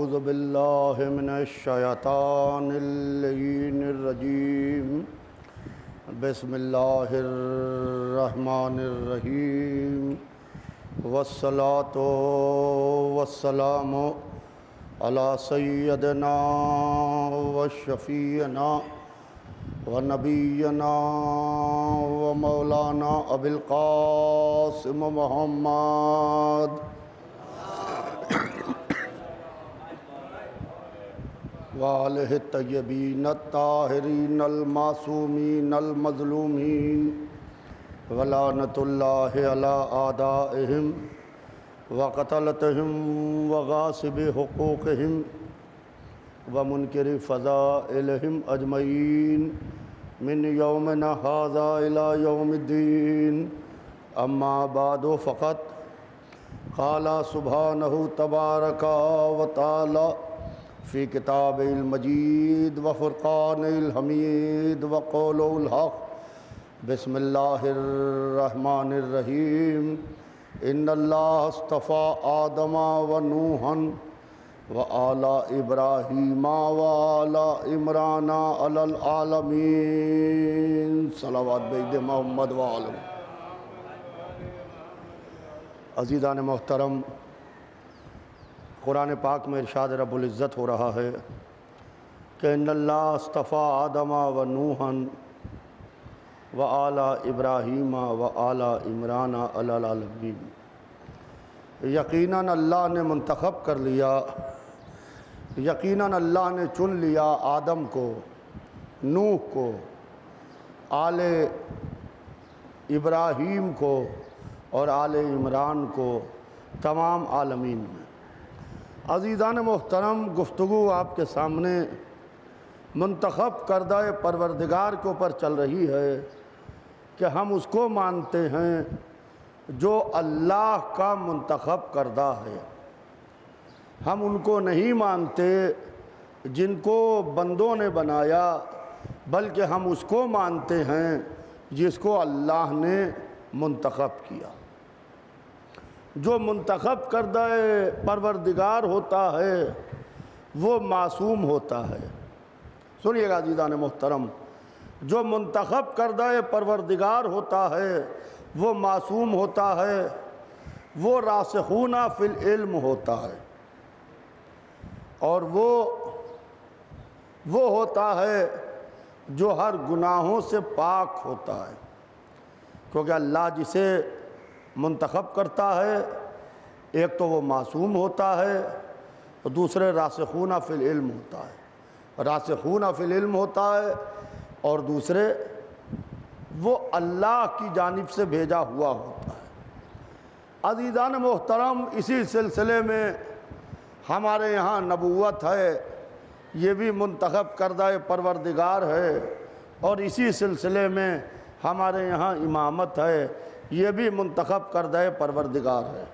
أعوذ بالله من الشيطان اللعين الرجيم بسم الله الرحمن الرحيم والصلاة والسلام على سيدنا وشفيعنا ونبينا ومولانا أبي القاسم محمد وآلہ الطیبین الطاہرین المعصومین المظلومین ولعنۃ اللہ علی اعدائہم وقتلتہم وغاصب حقوقہم ومنکر فضائلہم اجمعین من یومنا ھذا الی یوم الدین اما بعد فقط قال سبحانہ تبارک و تعالی فی کتاب المجید وفرقان الحمید وقول الحق بسم اللہ الرحمن الرحیم ان اللہ اصطفى آدم ونوحا وآل ابراہیم وآل عمران علی العالمین صلوات بید محمد وآلہ. عزیزان محترم، قرآن پاک میں ارشاد رب العزت ہو رہا ہے کہ ان اللہ اصطفیٰ آدم و نوحا و آل ابراہیم و آل عمران علی العالمین. یقیناً اللہ نے منتخب کر لیا، یقیناً اللہ نے چن لیا آدم کو، نوح کو، آل ابراہیم کو اور آل عمران کو تمام عالمین میں. عزیزان محترم، گفتگو آپ کے سامنے منتخب کردہ پروردگار کے اوپر چل رہی ہے کہ ہم اس کو مانتے ہیں جو اللہ کا منتخب کردہ ہے. ہم ان کو نہیں مانتے جن کو بندوں نے بنایا، بلکہ ہم اس کو مانتے ہیں جس کو اللہ نے منتخب کیا. جو منتخب کردہ پروردگار ہوتا ہے وہ معصوم ہوتا ہے. سنیے گا عزیزان محترم، جو منتخب کردہ پروردگار ہوتا ہے وہ معصوم ہوتا ہے، وہ راسخون فی العلم ہوتا ہے، اور وہ ہوتا ہے جو ہر گناہوں سے پاک ہوتا ہے. کیونکہ اللہ جسے منتخب کرتا ہے ایک تو وہ معصوم ہوتا ہے اور دوسرے راسخون فی العلم ہوتا ہے. راسخون فی العلم ہوتا ہے اور دوسرے وہ اللہ کی جانب سے بھیجا ہوا ہوتا ہے. عزیزان محترم، اسی سلسلے میں ہمارے یہاں نبوت ہے، یہ بھی منتخب کردہ پروردگار ہے، اور اسی سلسلے میں ہمارے یہاں امامت ہے، یہ بھی منتخب کردہ پروردگار ہے.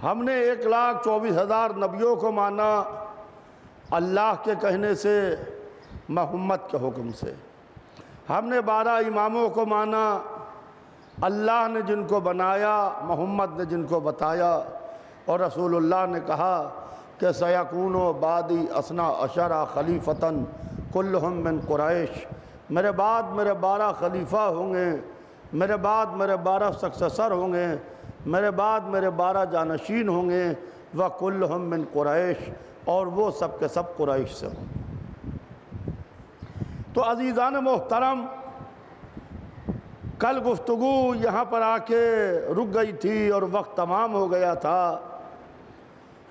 ہم نے 1,24,000 نبیوں کو مانا اللہ کے کہنے سے، محمد کے حکم سے. ہم نے 12 اماموں کو مانا، اللہ نے جن کو بنایا، محمد نے جن کو بتایا، اور رسول اللہ نے کہا کہ سیکون بعدی اثنا عشر خلیفتاً کلہم من قریش. میرے بعد میرے 12 خلیفہ ہوں گے، میرے بعد میرے 12 سکسیسر ہوں گے، میرے بعد میرے 12 جانشین ہوں گے، وَكُلُّهُم مِّن قُرَيْشٍ، اور وہ سب کے سب قریش سے ہوں. تو عزیزان محترم، کل گفتگو یہاں پر آ کے رک گئی تھی اور وقت تمام ہو گیا تھا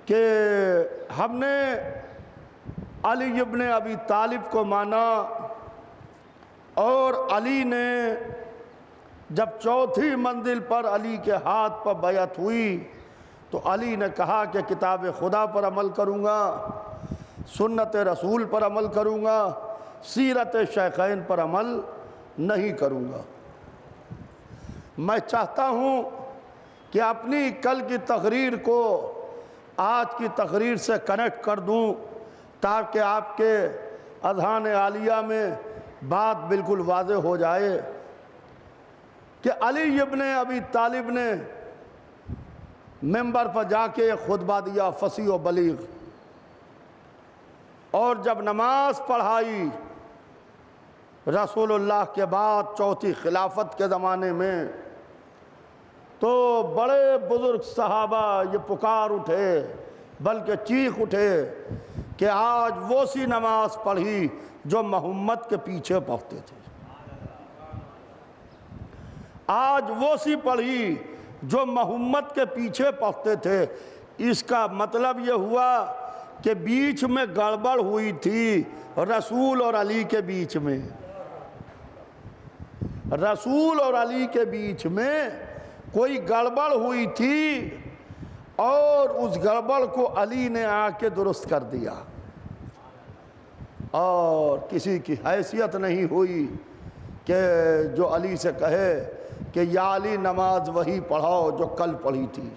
کہ ہم نے علی ابن ابی طالب کو مانا، اور علی نے جب چوتھی منزل پر علی کے ہاتھ پر بیعت ہوئی تو علی نے کہا کہ کتاب خدا پر عمل کروں گا، سنت رسول پر عمل کروں گا، سیرت شیخین پر عمل نہیں کروں گا. میں چاہتا ہوں کہ اپنی کل کی تقریر کو آج کی تقریر سے کنیکٹ کر دوں تاکہ آپ کے اذہان عالیہ میں بات بالکل واضح ہو جائے کہ علی ابن ابی طالب نے منبر پر جا کے خطبہ دیا فصیح و بلیغ، اور جب نماز پڑھائی رسول اللہ کے بعد چوتھی خلافت کے زمانے میں، تو بڑے بزرگ صحابہ یہ پکار اٹھے بلکہ چیخ اٹھے کہ آج وہ سی نماز پڑھی جو محمد کے پیچھے پڑھتے تھے، آج وہ سی پڑھی جو محمد کے پیچھے پڑھتے تھے۔ اس کا مطلب یہ ہوا کہ بیچ میں گڑبڑ ہوئی تھی رسول اور علی کے بیچ میں، رسول اور علی کے بیچ میں کوئی گڑبڑ ہوئی تھی، اور اس گڑبڑ کو علی نے آ کے درست کر دیا، اور کسی کی حیثیت نہیں ہوئی کہ جو علی سے کہے کہ یا علی نماز وہی پڑھاؤ جو کل پڑھی تھی،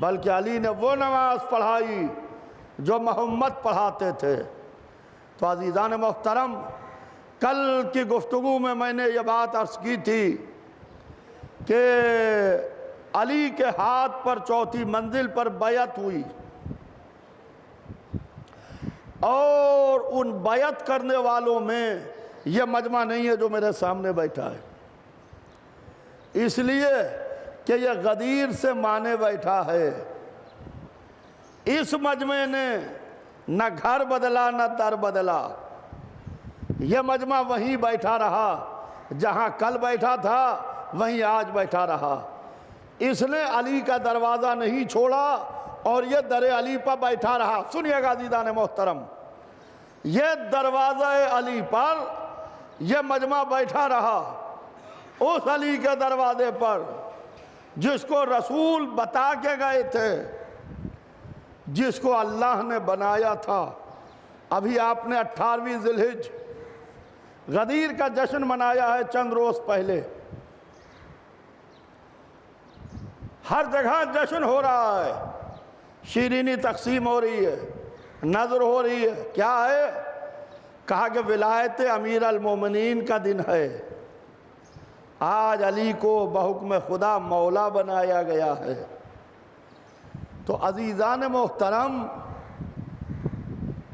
بلکہ علی نے وہ نماز پڑھائی جو محمد پڑھاتے تھے۔ تو عزیزان محترم، کل کی گفتگو میں نے یہ بات عرض کی تھی کہ علی کے ہاتھ پر چوتھی منزل پر بیعت ہوئی، اور ان بیعت کرنے والوں میں یہ مجمع نہیں ہے جو میرے سامنے بیٹھا ہے، اس لیے کہ یہ غدیر سے مانے بیٹھا ہے۔ اس مجمع نے نہ گھر بدلا نہ در بدلا، یہ مجمع وہیں بیٹھا رہا جہاں کل بیٹھا تھا، وہیں آج بیٹھا رہا۔ اس نے علی کا دروازہ نہیں چھوڑا اور یہ در علی پر بیٹھا رہا۔ سنیے گا عزیزان محترم، یہ دروازہ علی پر یہ مجمع بیٹھا رہا، اس علی کے دروازے پر جس کو رسول بتا کے گئے تھے، جس کو اللہ نے بنایا تھا۔ ابھی آپ نے 18ویں ذی الحجہ غدیر کا جشن منایا ہے چند روز پہلے، ہر جگہ جشن ہو رہا ہے، شیرینی تقسیم ہو رہی ہے، نظر ہو رہی ہے۔ کیا ہے؟ کہا کہ ولایت امیر المومنین کا دن ہے، آج علی کو بحکم خدا مولا بنایا گیا ہے۔ تو عزیزان محترم،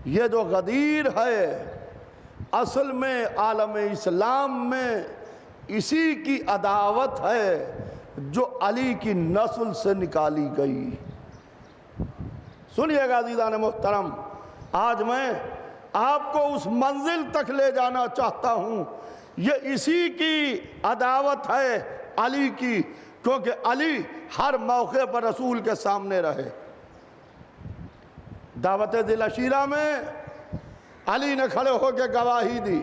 یہ جو غدیر ہے اصل میں عالم اسلام میں اسی کی عداوت ہے جو علی کی نسل سے نکالی گئی۔ سنیے گا عزیزان محترم، آج میں آپ کو اس منزل تک لے جانا چاہتا ہوں، یہ اسی کی عداوت ہے علی کی، کیونکہ علی ہر موقع پر رسول کے سامنے رہے۔ دعوت ذی العشیرہ میں علی نے کھڑے ہو کے گواہی دی،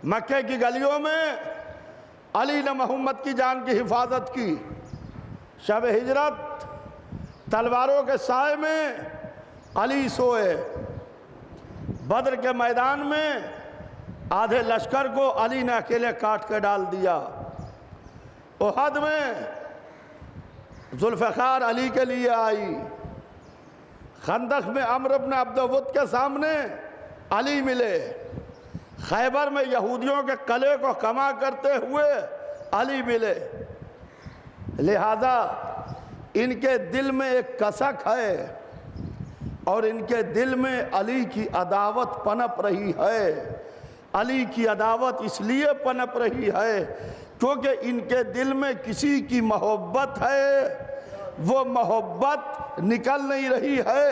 مکے کی گلیوں میں علی نے محمد کی جان کی حفاظت کی، شب ہجرت تلواروں کے سائے میں علی سوئے، بدر کے میدان میں آدھے لشکر کو علی نے اکیلے کاٹ کے ڈال دیا، احد میں ذوالفقار علی کے لیے آئی، خندق میں عمرو بن عبد ود کے سامنے علی ملے، خیبر میں یہودیوں کے قلعے کو کما کرتے ہوئے علی ملے۔ لہذا ان کے دل میں ایک کسک ہے، اور ان کے دل میں علی کی عداوت پنپ رہی ہے۔ علی کی عداوت اس لیے پنپ رہی ہے کیونکہ ان کے دل میں کسی کی محبت ہے، وہ محبت نکل نہیں رہی ہے،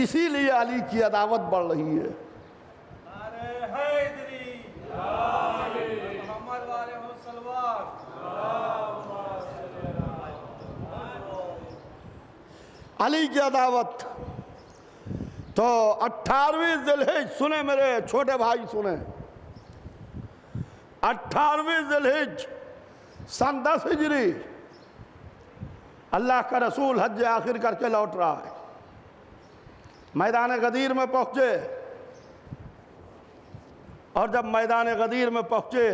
اسی لیے علی کی عداوت بڑھ رہی ہے۔ علی کی عداوت تو 18ویں ذی الحجہ، سنیں میرے چھوٹے بھائی سنیں، 18ویں ذی الحجہ سن 10 ہجری اللہ کا رسول حج آخر کر کے لوٹ رہا ہے، میدان غدیر میں پہنچے، اور جب میدان غدیر میں پہنچے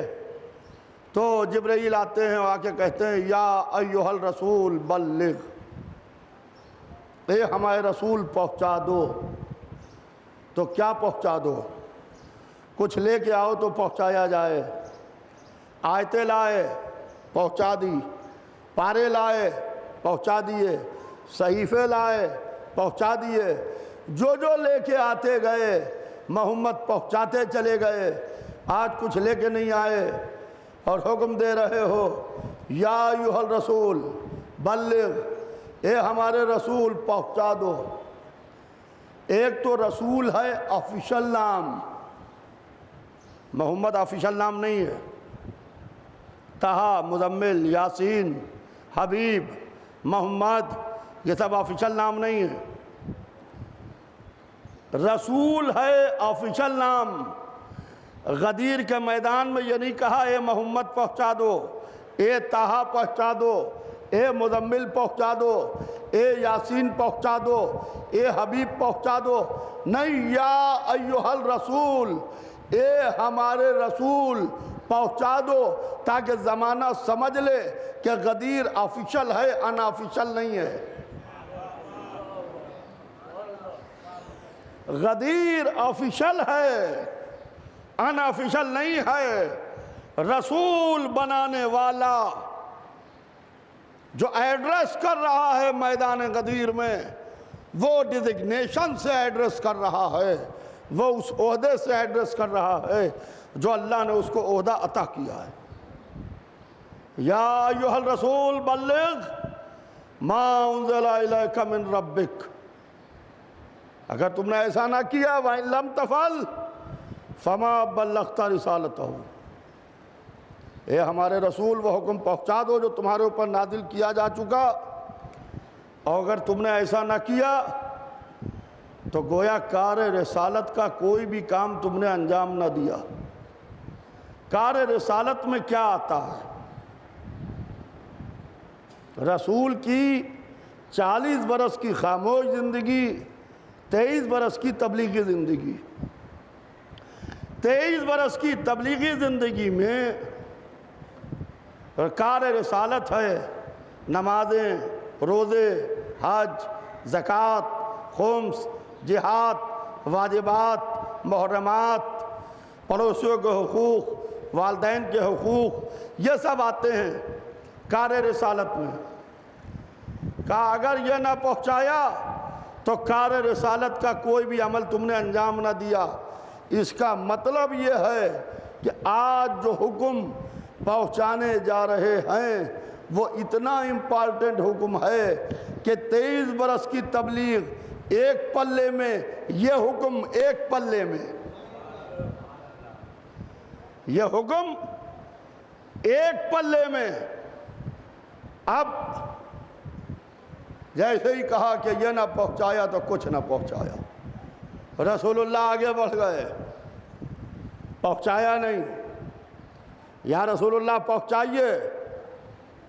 تو جبرائیل آتے ہیں، آ کے کہتے ہیں یا ایھا الرسول بلغ، اے ہمارے رسول پہنچا دو۔ تو کیا پہنچا دو؟ کچھ لے کے آؤ تو پہنچایا جائے۔ آیتیں لائے، پہنچا دی، پارے لائے، پہنچا دیے، صحیفے لائے پہنچا دیے، جو جو لے کے آتے گئے محمد پہنچاتے چلے گئے۔ آج کچھ لے کے نہیں آئے اور حکم دے رہے ہو یا ایھا الرسول بلغ، اے ہمارے رسول پہنچا دو۔ ایک تو رسول ہے آفیشل نام، محمد آفیشل نام نہیں ہے۔ طہا، مزمل، یاسین، حبیب، محمد، یہ سب آفیشل نام نہیں ہے۔ رسول ہے آفیشل نام۔ غدیر کے میدان میں یہ نہیں کہا اے محمد پہنچا دو، اے طہا پہنچا دو، اے مزمل پہنچا دو، اے یاسین پہنچا دو، اے حبیب پہنچا دو، نہیں، یا ایھا الرسول، اے ہمارے رسول پہنچا دو، تاکہ زمانہ سمجھ لے کہ غدیر آفیشل ہے، ان آفیشل نہیں ہے۔ غدیر آفیشل ہے، ان آفیشل نہیں ہے۔ رسول بنانے والا جو ایڈریس کر رہا ہے میدان غدیر میں، وہ ڈیزگنیشن سے ایڈریس کر رہا ہے، وہ اس عہدے سے ایڈریس کر رہا ہے جو اللہ نے اس کو عہدہ عطا کیا ہے۔ یا ایھا الرسول بلغ ما انزل الیک من ربک، اگر تم نے ایسا نہ کیا وَإِن لَمْ تَفْعَلْ فَمَا بَلَّغْتَ رِسَالَتَهُ، اے ہمارے رسول وہ حکم پہنچا دو جو تمہارے اوپر نازل کیا جا چکا، اور اگر تم نے ایسا نہ کیا تو گویا کار رسالت کا کوئی بھی کام تم نے انجام نہ دیا۔ کار رسالت میں کیا آتا ہے؟ رسول کی 40 برس کی خاموش زندگی، 23 برس کی تبلیغی زندگی۔ 23 برس کی تبلیغی زندگی میں کار رسالت ہے نمازیں، روزے، حج، زکوٰۃ، خمس، جہاد، واجبات، محرمات، پڑوسیوں کے حقوق، والدین کے حقوق، یہ سب آتے ہیں کار رسالت میں۔ کہا اگر یہ نہ پہنچایا تو کار رسالت کا کوئی بھی عمل تم نے انجام نہ دیا۔ اس کا مطلب یہ ہے کہ آج جو حکم پہنچانے جا رہے ہیں وہ اتنا امپارٹنٹ حکم ہے کہ 23 برس کی تبلیغ ایک پلے میں، یہ حکم ایک پلے میں، یہ حکم ایک پلے میں۔ اب جیسے ہی کہا کہ یہ نہ پہنچایا تو کچھ نہ پہنچایا، رسول اللہ آگے بڑھ گئے، پہنچایا نہیں۔ یا رسول اللہ پہنچائیے،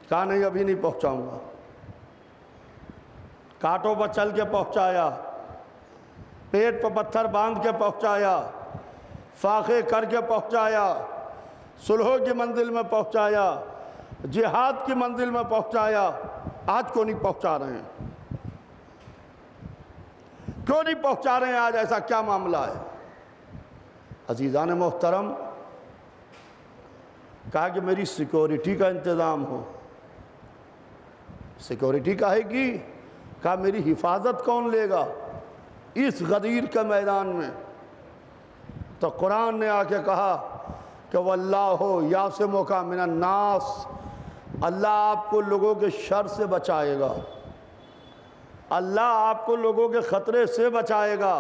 کہا نہیں ابھی نہیں پہنچاؤں گا۔ کانٹوں پر چل کے پہنچایا، پیٹ پر پتھر باندھ کے پہنچایا، فاقے کر کے پہنچایا، صلح کی منزل میں پہنچایا، جہاد کی منزل میں پہنچایا۔ آج کو نہیں پہنچا رہے ہیں؟ کیوں نہیں پہنچا رہے ہیں آج؟ ایسا کیا معاملہ ہے؟ عزیزان محترم، کہا کہ میری سیکورٹی کا انتظام ہو۔ سیکورٹی کہے گی؟ کہا میری حفاظت کون لے گا اس غدیر کے میدان میں؟ تو قرآن نے آ کے کہا کہ وَاللَّهُ يَعْصِمُكَ مِنَ النَّاسِ، اللہ آپ کو لوگوں کے شر سے بچائے گا، اللہ آپ کو لوگوں کے خطرے سے بچائے گا۔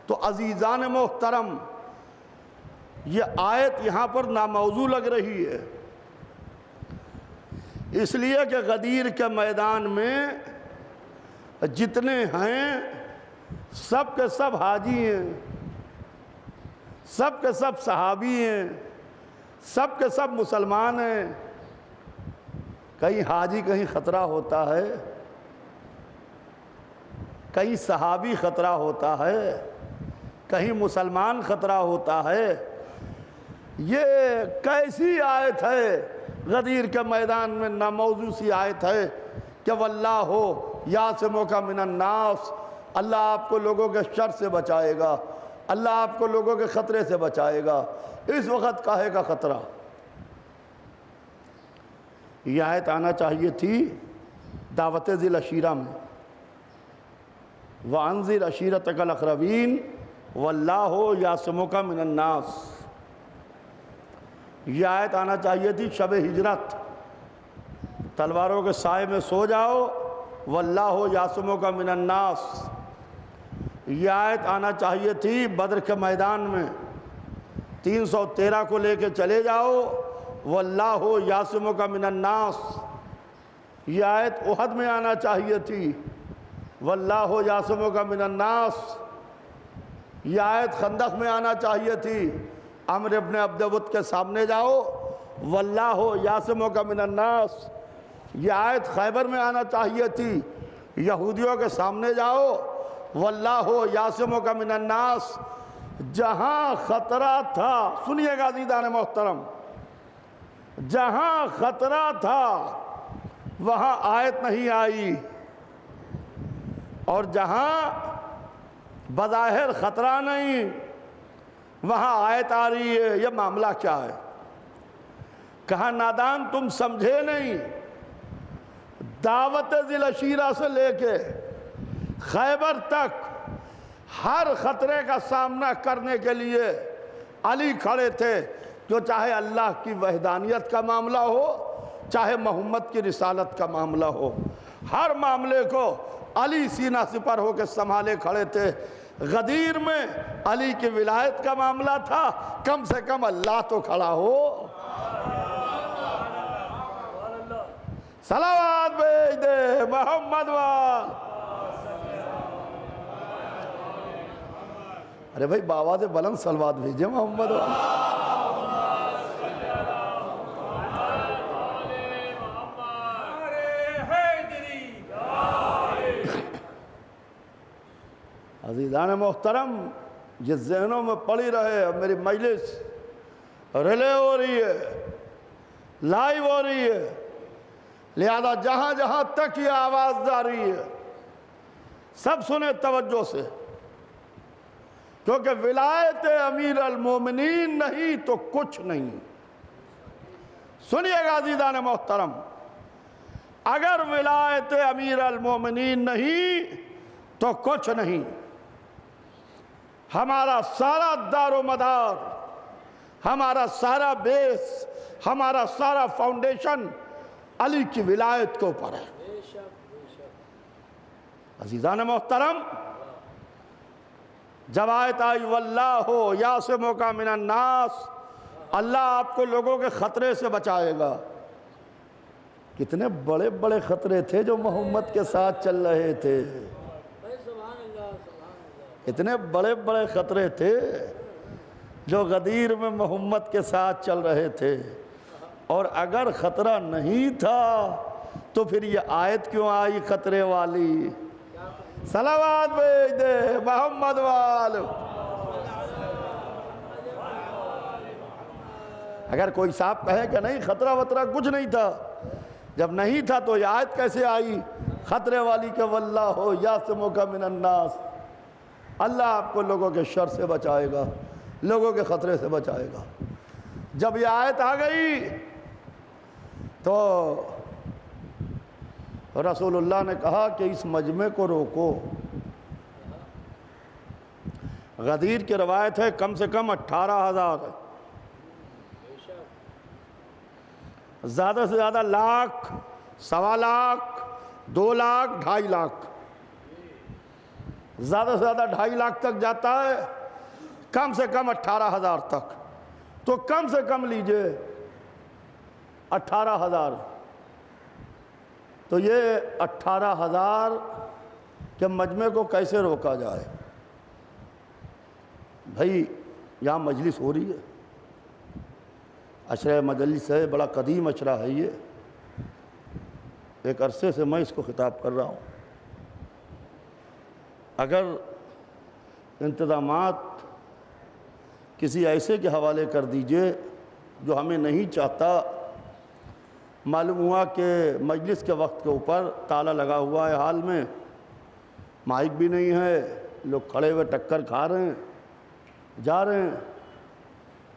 تو عزیزان محترم، یہ آیت یہاں پر ناموضوع لگ رہی ہے، اس لیے کہ غدیر کے میدان میں جتنے ہیں سب کے سب حاجی ہیں، سب کے سب صحابی ہیں، سب کے سب مسلمان ہیں۔ کہیں حاجی کہیں خطرہ ہوتا ہے، کہیں صحابی خطرہ ہوتا ہے، کہیں مسلمان خطرہ ہوتا ہے۔ یہ کیسی آیت ہے غدیر کے میدان میں؟ ناموضوع سی آیت ہے کہ وَاللَّهُ يَعْصِمُكَ مِنَ النَّاسِ، اللہ آپ کو لوگوں کے شر سے بچائے گا، اللہ آپ کو لوگوں کے خطرے سے بچائے گا۔ اس وقت کاہے کا خطرہ؟ یہ آیت آنا چاہیے تھی دعوت ذی العشیرہ میں، وَأَنذِرْ عَشِيرَتَكَ الْأَقْرَبِينَ وَاللَّهُ يَعْصِمُكَ مِنَ النَّاسِ۔ یہ آیت آنا چاہیے تھی شب ہجرت، تلواروں کے سائے میں سو جاؤ، وَاللَّهُ يَعْصِمُكَ مِنَ النَّاسِ۔ یہ آیت آنا چاہیے تھی بدر کے میدان میں، 313 کو لے کے چلے جاؤ، وَاللَّهُ يَعْصِمُكَ مِنَ النَّاسِ۔ یہ آیت احد میں آنا چاہیے تھی، وَاللَّهُ يَعْصِمُكَ مِنَ النَّاسِ۔ یہ آیت خندق میں آنا چاہیے تھی، عمرو ابن عبد ود کے سامنے جاؤ، وَاللَّهُ يَعْصِمُكَ مِنَ النَّاسِ۔ یہ آیت خیبر میں آنا چاہیے تھی، یہودیوں کے سامنے جاؤ، وَاللَّهُ يَعْصِمُكَ مِنَ النَّاسِ۔ جہاں خطرہ تھا، سنیے گا عزیزان محترم، جہاں خطرہ تھا وہاں آیت نہیں آئی، اور جہاں بظاہر خطرہ نہیں وہاں آیت آ رہی ہے۔ یہ معاملہ کیا ہے؟ کہا نادان تم سمجھے نہیں، دعوت ذی العشیرہ سے لے کے خیبر تک ہر خطرے کا سامنا کرنے کے لیے علی کھڑے تھے، جو چاہے اللہ کی وحدانیت کا معاملہ ہو، چاہے محمد کی رسالت کا معاملہ ہو، ہر معاملے کو علی سینہ سپر ہو کے سنبھالے کھڑے تھے۔ غدیر میں علی کی ولایت کا معاملہ تھا، کم سے کم اللہ تو کھڑا ہو، صلوات بھیج دے محمد وال۔ ارے بھائی بآواز بلند صلوات بھیجے محمد وال۔ عزیزان محترم، یہ ذہنوں میں پڑی رہے، میری مجلس ریلے ہو رہی ہے، لائیو ہو رہی ہے، لہذا جہاں جہاں تک یہ آواز جا رہی ہے سب سنیں توجہ سے، کیونکہ ولایت امیر المومنین نہیں تو کچھ نہیں۔ سنیے گا عزیزان محترم، اگر ولایت امیر المومنین نہیں تو کچھ نہیں۔ ہمارا سارا دار و مدار، ہمارا سارا بیس، ہمارا سارا فاؤنڈیشن علی کی ولایت کے اوپر ہے۔ عزیزان محترم، جب آیت آئی واللہ یعصمک من الناس، اللہ آپ کو لوگوں کے خطرے سے بچائے گا۔ کتنے بڑے بڑے خطرے تھے جو محمد کے ساتھ چل رہے تھے، اتنے بڑے بڑے خطرے تھے جو غدیر میں محمد کے ساتھ چل رہے تھے، اور اگر خطرہ نہیں تھا تو پھر یہ آیت کیوں آئی خطرے والی؟ صلوات بھیج دے محمد وال۔ اگر کوئی صاحب کہے کہ نہیں خطرہ وطرہ کچھ نہیں تھا، جب نہیں تھا تو یہ آیت کیسے آئی خطرے والی کہ واللہ یعصمک من الناس؟ اللہ آپ کو لوگوں کے شر سے بچائے گا، لوگوں کے خطرے سے بچائے گا۔ جب یہ آیت آ گئی تو رسول اللہ نے کہا کہ اس مجمع کو روکو۔ غدیر کی روایت ہے کم سے کم 18,000 ہے، زیادہ سے زیادہ لاکھ، 1.25 لاکھ، 2 لاکھ، 2.5 لاکھ، زیادہ سے زیادہ 2.5 لاکھ تک جاتا ہے، کم سے کم 18,000 تک، تو کم سے کم لیجئے 18,000۔ تو یہ 18,000 کے مجمع کو کیسے روکا جائے؟ بھائی یہاں مجلس ہو رہی ہے، عشرہ مجلس ہے، بڑا قدیم عشرہ ہے، یہ ایک عرصے سے میں اس کو خطاب کر رہا ہوں۔ اگر انتظامات کسی ایسے کے حوالے کر دیجئے جو ہمیں نہیں چاہتا، معلوم ہوا کہ مجلس کے وقت کے اوپر تالا لگا ہوا ہے، حال میں مائک بھی نہیں ہے، لوگ کھڑے ہوئے ٹکر کھا رہے ہیں، جا رہے ہیں،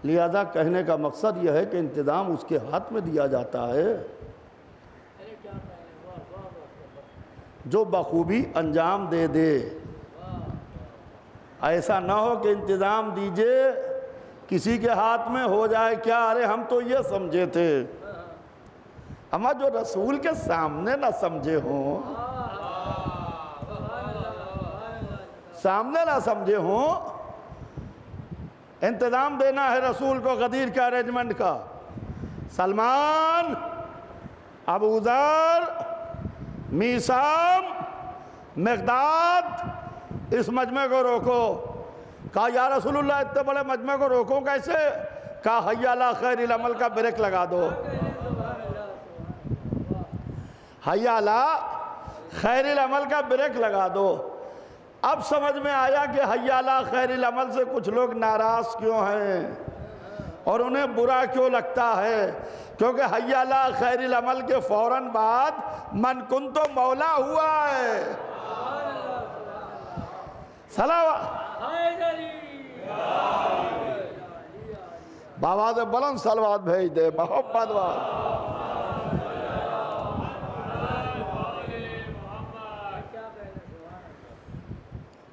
لہذا کہنے کا مقصد یہ ہے کہ انتظام اس کے ہاتھ میں دیا جاتا ہے۔ جو بخوبی انجام دے دے۔ ایسا نہ ہو کہ انتظام دیجئے کسی کے ہاتھ میں ہو جائے کیا، ارے ہم تو یہ سمجھے تھے، اما جو رسول کے سامنے نہ سمجھے ہوں، سامنے نہ سمجھے ہوں، انتظام دینا ہے رسول کو غدیر کے ارینجمنٹ کا۔ سلمان، ابو ذر، میثام، مقداد، اس مجمع کو روکو۔ کہا یا رسول اللہ اتنے بڑے مجمع کو روکو کیسے؟ کہا حی علی خیر العمل کا بریک لگا دو، حی علی خیر العمل کا بریک لگا دو۔ اب سمجھ میں آیا کہ حی علی خیر العمل سے کچھ لوگ ناراض کیوں ہیں اور انہیں برا کیوں لگتا ہے، کیونکہ حی علی خیر العمل کے فوراً بعد من کن تو مولا ہوا ہے۔ بآواز بلند صلوات بھیج دے محمد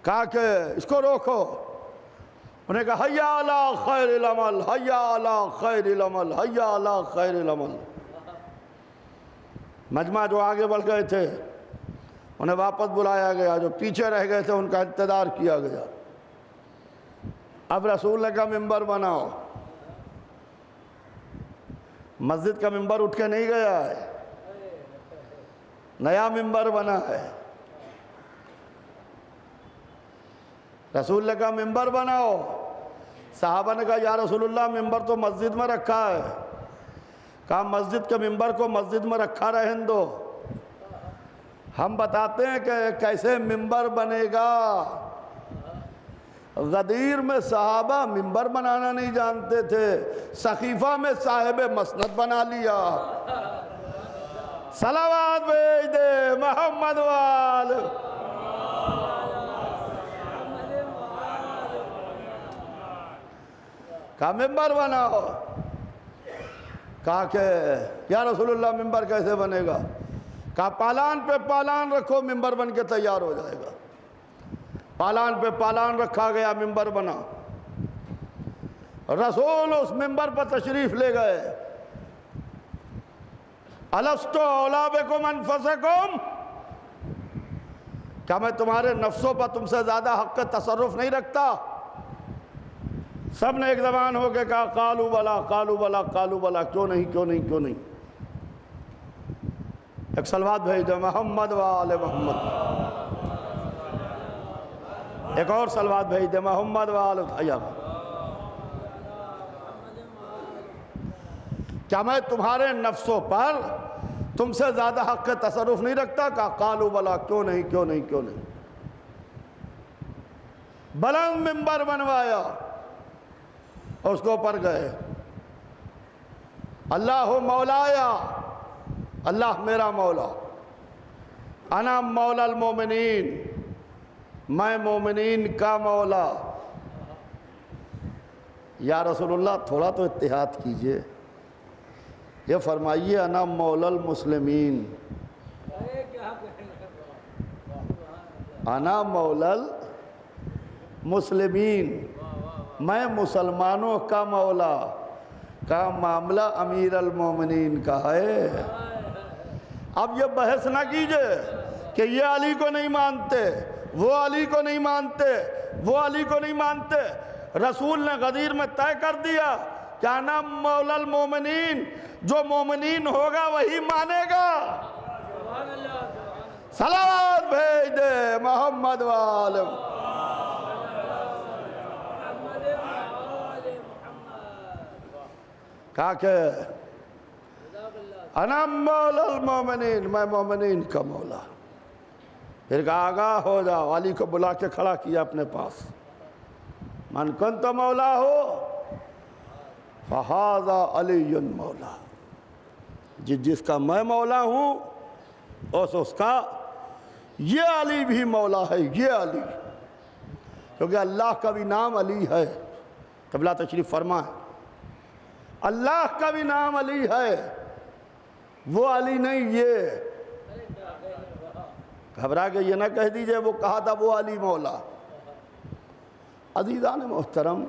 کہا کہ اس کو روکو۔ انہیں کہا حی علی خیر العمل، حی علی خیر العمل، حی علی خیر العمل۔ مجمع جو آگے بڑھ گئے تھے انہیں واپس بلایا گیا، جو پیچھے رہ گئے تھے ان کا انتظار کیا گیا۔ اب رسول نے کہا ممبر بناؤ۔ مسجد کا ممبر اٹھ کے نہیں گیا ہے، نیا ممبر بنا ہے۔ رسول نے کہا ممبر بناؤ۔ صحابہ نے کہا یا رسول اللہ ممبر تو مسجد میں رکھا ہے۔ کہا مسجد کے ممبر کو مسجد میں رکھا رہن دو، ہم بتاتے ہیں کہ کیسے ممبر بنے گا۔ غدیر میں صحابہ ممبر بنانا نہیں جانتے تھے، سقیفہ میں صاحب مسند بنا لیا۔ صلوات بھیج دے محمد وال۔ کہا ممبر بناؤ۔ کہا کہ یا رسول اللہ ممبر کیسے بنے گا؟ کہا پالان پہ پالان رکھو، ممبر بن کے تیار ہو جائے گا۔ پالان پہ پالان رکھا گیا، ممبر بنا۔ رسول اس ممبر پر تشریف لے گئے۔ الست اولیٰ بکم انفسکم، کیا میں تمہارے نفسوں پر تم سے زیادہ حق تصرف نہیں رکھتا؟ سب نے ایک زبان ہو کے کہا قالوا بلا قالوا بلا قالوا بلا، کیوں نہیں کیوں نہیں کیوں نہیں۔ ایک صلوات بھیج دو محمد وآل محمد، ایک اور صلوات بھیج دے محمد وآل حیات۔ کیا میں تمہارے نفسوں پر تم سے زیادہ حق تصرف نہیں رکھتا؟ کہا قالوا بلا، کیوں نہیں کیوں نہیں کیوں نہیں۔ بلند ممبر بنوایا اور اس کو اوپر گئے۔ اللہ مولایا، اللہ میرا مولا، انا مولا المومنین، میں مومنین کا مولا۔ یا رسول اللہ تھوڑا تو اتحاد کیجئے، یہ فرمائیے انا مولا المسلمین، انا مولا المسلمین، میں مسلمانوں کا مولا۔ کا معاملہ امیر المومنین کا ہے۔ اب یہ بحث نہ کیجئے کہ یہ علی کو نہیں مانتے، وہ علی کو نہیں مانتے، وہ علی کو نہیں مانتے۔ رسول نے غدیر میں طے کر دیا کہ انا مولا المومنین، جو مومنین ہوگا وہی مانے گا۔ صلوات بھیج دے محمد والم۔ کہا کہ انا مولا المومنین، میں مومنین کا مولا۔ پھر کہا آگاہ ہو جاؤ، علی کو بلا کے کھڑا کیا اپنے پاس۔ من کنت مولا ہو فہذا علی مولا، جس کا میں مولا ہوں اس کا یہ علی بھی مولا ہے، یہ علی، کیونکہ اللہ کا بھی نام علی ہے۔ قبلہ تشریف فرمائیں، اللہ کا بھی نام علی ہے، وہ علی نہیں یہ۔ گھبرا کے یہ نہ کہہ دیجئے وہ کہا تھا وہ علی مولا۔ عزیزان محترم،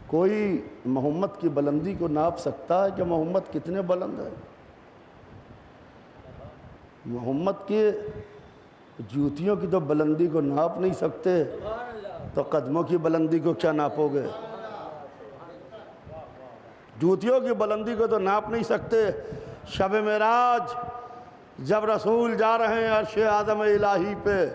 کوئی محمد کی بلندی کو ناپ سکتا ہے کہ محمد کتنے بلند ہے؟ محمد کے جوتیوں کی تو بلندی کو ناپ نہیں سکتے، تو قدموں کی بلندی کو کیا ناپو گے؟ جوتیوں کی بلندی کو تو ناپ نہیں سکتے۔ شب معراج جب رسول جا رہے ہیں عرش اعظم الہی پہ،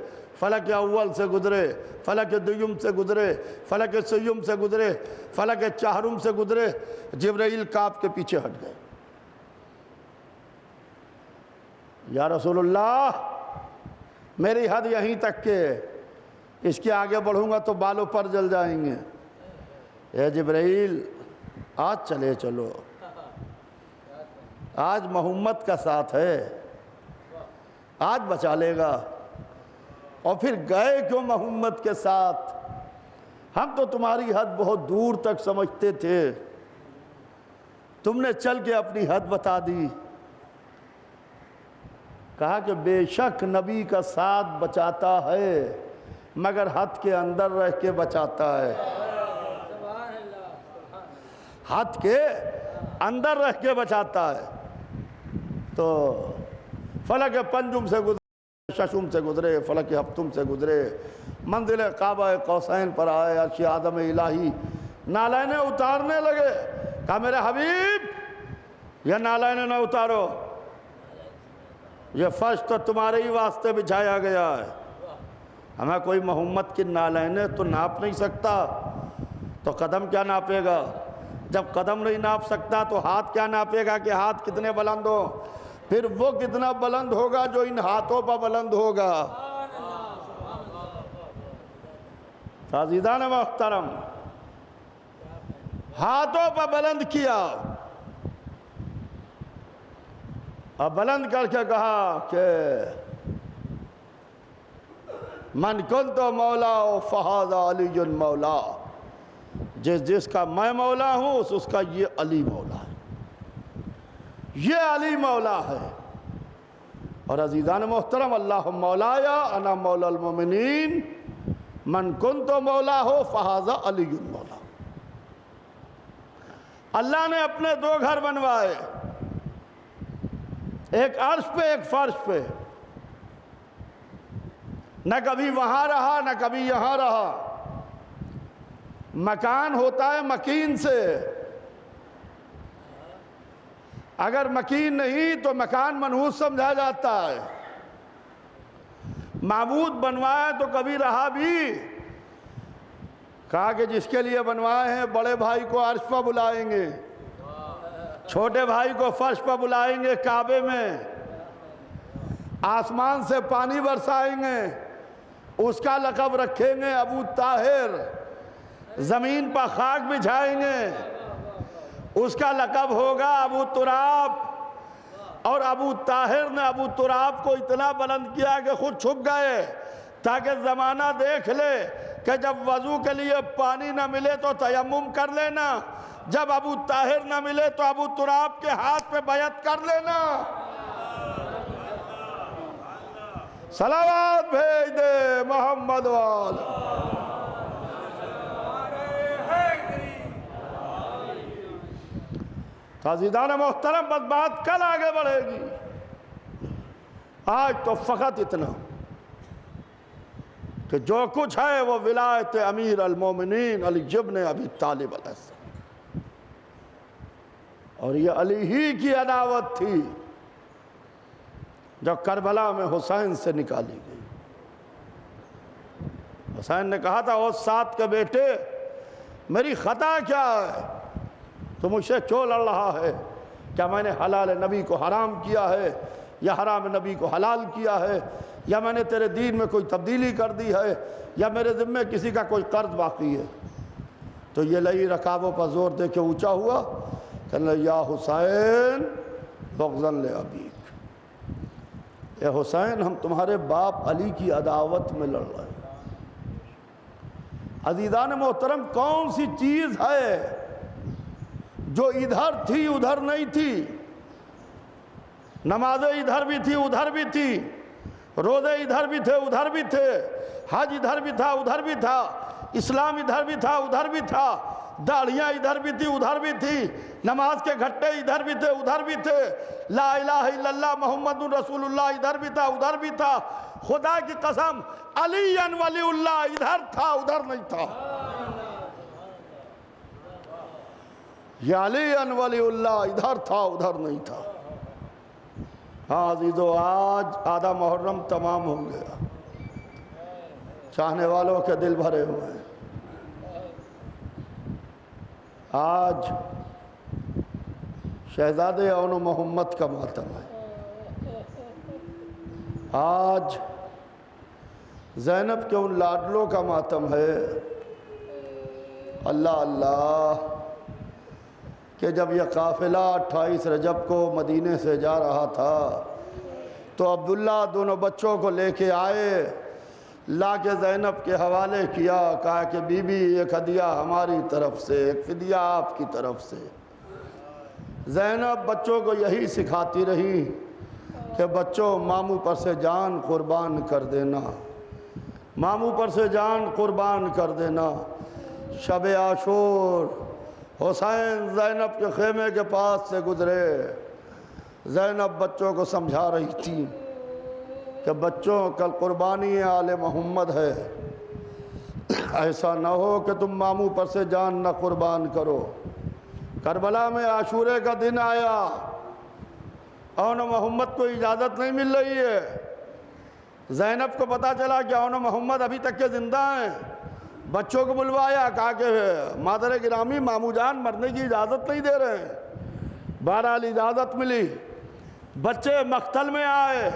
فلک اول سے گزرے، فلک دوم سے گزرے، فلک سیوم سے گزرے، فلک چہارم سے گزرے، جبرائیل کعب کے پیچھے ہٹ گئے۔ یا رسول اللہ میری حد یہیں تک کہ اس کے آگے بڑھوں گا تو بالوں پر جل جائیں گے۔ اے جبرائیل آج چلے چلو، آج محمد کا ساتھ ہے، آج بچا لے گا۔ اور پھر گئے کیوں محمد کے ساتھ؟ ہم تو تمہاری حد بہت دور تک سمجھتے تھے، تم نے چل کے اپنی حد بتا دی۔ کہا کہ بے شک نبی کا ساتھ بچاتا ہے مگر حد کے اندر رہ کے بچاتا ہے، حد کے اندر رہ کے بچاتا ہے۔ تو فلک پنجم سے گزرے، ششم سے گزرے، فلک ہفتم سے گزرے، منزل کعبہ قوسین پر آئے، عرش اعظم الہی نالائنیں اتارنے لگے۔ کہا میرے حبیب یہ نالائنیں نہ اتارو، یہ فرش تو تمہارے ہی واسطے بچھایا گیا ہے۔ ہمیں کوئی محمد کی نالائنیں تو ناپ نہیں سکتا تو قدم کیا ناپے گا؟ جب قدم نہیں ناپ سکتا تو ہاتھ کیا ناپے گا کہ ہاتھ کتنے بلند ہو؟ پھر وہ کتنا بلند ہوگا جو ان ہاتھوں پر بلند ہوگا۔ عزیزان محترم، ہاتھوں پر بلند کیا اور بلند کر کے کہا کہ من کنت مولا فہذا علی مولا، جس کا میں مولا ہوں اس کا یہ علی مولا ہے، یہ علی مولا ہے۔ اور عزیزان محترم، اللہ مولایا انا مولا المومنین من کنت مولا ہو فہذا علی مولا۔ اللہ نے اپنے دو گھر بنوائے، ایک عرش پہ ایک فرش پہ، نہ کبھی وہاں رہا نہ کبھی یہاں رہا۔ مکان ہوتا ہے مکین سے، اگر مکین نہیں تو مکان منحوس سمجھا جاتا ہے۔ معبود بنوایا تو کبھی رہا بھی۔ کہا کہ جس کے لیے بنوائے ہیں بڑے بھائی کو عرش پر بلائیں گے، چھوٹے بھائی کو فرش پر بلائیں گے، کعبے میں آسمان سے پانی برسائیں گے، اس کا لقب رکھیں گے ابو طاہر، زمین پر خاک بچھائیں گے، اس کا لقب ہوگا ابو تراب۔ اور ابو طاہر نے ابو تراب کو اتنا بلند کیا کہ خود چھپ گئے تاکہ زمانہ دیکھ لے کہ جب وضو کے لیے پانی نہ ملے تو تیمم کر لینا، جب ابو طاہر نہ ملے تو ابو تراب کے ہاتھ پہ بیعت کر لینا۔ صلوات بھیج دے محمد وال۔ عزیزان محترم، بس بات کل آگے بڑھے گی، آج تو فقط اتنا کہ جو کچھ ہے وہ ولایت امیر المومنین علی ابن ابی طالب علیہ السلام، اور یہ علی ہی کی عداوت تھی جو کربلا میں حسین سے نکالی گئی۔ حسین نے کہا تھا او سعد کے بیٹے میری خطا کیا ہے؟ تو مجھ سے کیوں لڑ رہا ہے؟ کیا میں نے حلال نبی کو حرام کیا ہے یا حرام نبی کو حلال کیا ہے، یا میں نے تیرے دین میں کوئی تبدیلی کر دی ہے، یا میرے ذمے کسی کا کوئی قرض باقی ہے؟ تو یہ لئی رکابوں پر زور دے کے اونچا ہوا، کہنے لگا یا حسین بغضا لابیک، اے حسین ہم تمہارے باپ علی کی عداوت میں لڑ رہے ہیں۔ عزیزان محترم، کون سی چیز ہے جو ادھر تھی ادھر نہیں تھی؟ نمازیں ادھر بھی تھی ادھر بھی تھی، روزے ادھر بھی تھے ادھر بھی تھے، حج ادھر بھی تھا ادھر بھی تھا، اسلام ادھر بھی تھا ادھر بھی تھا، داڑھیاں ادھر بھی تھی ادھر بھی تھی، نماز کے گھٹے ادھر بھی تھے ادھر بھی تھے، لا الہ الا اللہ محمد رسول اللہ ادھر بھی تھا ادھر بھی تھا۔ خدا کی قسم علی ولی اللہ ادھر تھا ادھر نہیں تھا۔ یہ علی ولی اللہ ادھر تھا ادھر نہیں تھا۔ ہاں عزیزو، آج آدھا محرم تمام ہو گیا، چاہنے والوں کے دل بھرے ہوئے ہیں۔ آج شہزادے اون و محمد کا ماتم ہے، آج زینب کے ان لاڈلوں کا ماتم ہے۔ اللہ اللہ کہ جب یہ قافلہ 28 رجب کو مدینے سے جا رہا تھا تو عبداللہ دونوں بچوں کو لے کے آئے، لا کے زینب کے حوالے کیا، کہا کہ بی بی ایک ہدیہ ہماری طرف سے، ایک فدیہ آپ کی طرف سے۔ زینب بچوں کو یہی سکھاتی رہی کہ بچوں ماموں پر سے جان قربان کر دینا، ماموں پر سے جان قربان کر دینا۔ شب عاشور حسین زینب کے خیمے کے پاس سے گزرے، زینب بچوں کو سمجھا رہی تھی کہ بچوں کل قربانی آل محمد ہے، ایسا نہ ہو کہ تم ماموں پر سے جان نہ قربان کرو۔ کربلا میں عاشورے کا دن آیا، اون محمد کو اجازت نہیں مل رہی ہے۔ زینب کو پتا چلا کہ اون محمد ابھی تک کے زندہ ہیں، بچوں کو بلوایا، کہا کہ مادر گرامی ماموں جان مرنے کی اجازت نہیں دے رہے ہیں۔ بہرحال اجازت ملی، بچے مقتل میں آئے،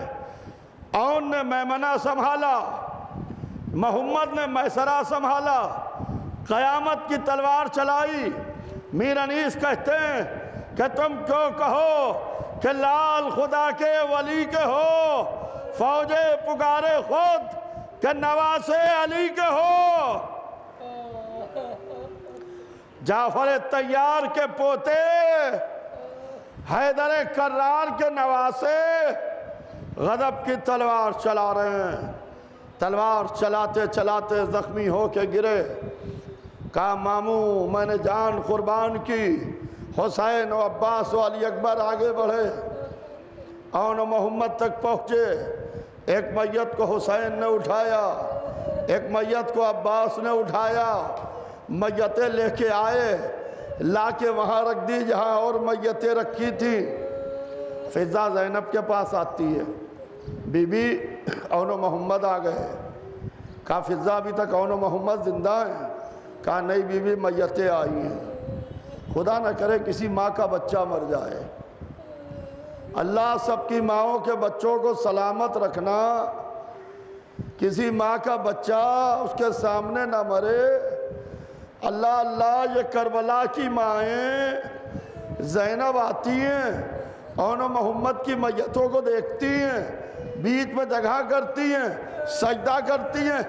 اون نے میمنہ سنبھالا، محمد نے میسرہ سنبھالا، قیامت کی تلوار چلائی۔ میر انیس کہتے ہیں کہ تم کیوں کہو کہ لال خدا کے ولی کے ہو، فوجے پکارے خود کہ نواسے علی کے ہو۔ جعفر طیار کے پوتے، حیدر کرار کے نواسے غضب کی تلوار چلا رہے ہیں۔ تلوار چلاتے چلاتے زخمی ہو کے گرے، کہا ماموں میں نے جان قربان کی۔ حسین و عباس و علی اکبر آگے بڑھے، اون و محمد تک پہنچے۔ ایک میت کو حسین نے اٹھایا، ایک میت کو عباس نے اٹھایا، میتیں لے کے آئے، لا کے وہاں رکھ دی جہاں اور میتیں رکھی تھی۔ فضہ زینب کے پاس آتی ہے، بی بی اون و محمد آ گئے۔ کہا فضہ ابھی تک اون و محمد زندہ ہیں؟ کہا نہیں بی بی میتیں آئی ہیں، خدا نہ کرے کسی ماں کا بچہ مر جائے۔ اللہ سب کی ماؤں کے بچوں کو سلامت رکھنا، کسی ماں کا بچہ اس کے سامنے نہ مرے۔ اللہ اللہ، یہ کربلا کی مائیں زینب آتی ہیں، اون و محمد کی میتوں کو دیکھتی ہیں، بیچ میں جگہ کرتی ہیں، سجدہ کرتی ہیں،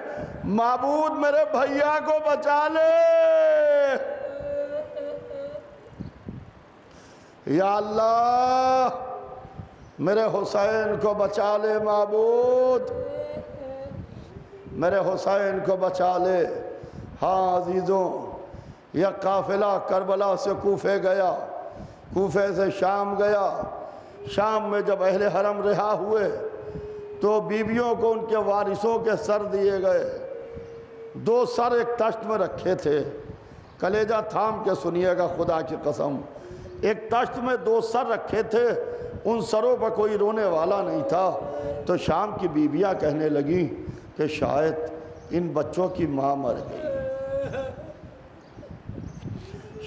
معبود میرے بھیا کو بچا لے، یا اللہ میرے حسین کو بچا لے، معبود میرے حسین کو بچا لے۔ ہاں عزیزوں، یہ قافلہ کربلا سے کوفے گیا، کوفے سے شام گیا۔ شام میں جب اہل حرم رہا ہوئے تو بیویوں کو ان کے وارثوں کے سر دیے گئے۔ 2 سر ایک تشت میں رکھے تھے، کلیجہ تھام کے سنیے گا خدا کی قسم۔ ایک تشت میں 2 سر رکھے تھے، ان سروں پر کوئی رونے والا نہیں تھا۔ تو شام کی بیویاں کہنے لگیں کہ شاید ان بچوں کی ماں مر گئی،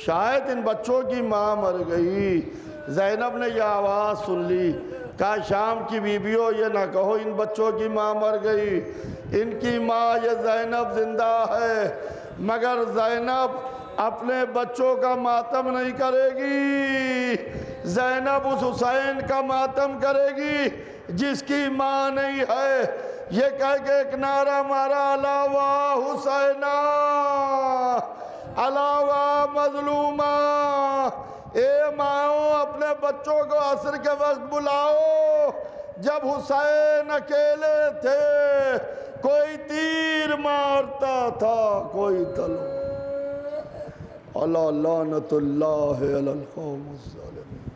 شاید ان بچوں کی ماں مر گئی۔ زینب نے یہ آواز سن لی، کہا شام کی بیویوں یہ نہ کہو ان بچوں کی ماں مر گئی، ان کی ماں یہ زینب زندہ ہے، مگر زینب اپنے بچوں کا ماتم نہیں کرے گی، زینب اس حسین کا ماتم کرے گی جس کی ماں نہیں ہے۔ یہ کہہ کے ایک نعرہ مارا، علاوہ حسینہ، علاوہ مظلومہ، اے ماؤں اپنے بچوں کو عصر کے وقت بلاؤ، جب حسین اکیلے تھے کوئی تیر مارتا تھا کوئی تلوار۔ الا لعنت اللہ علی القوم الظالمین۔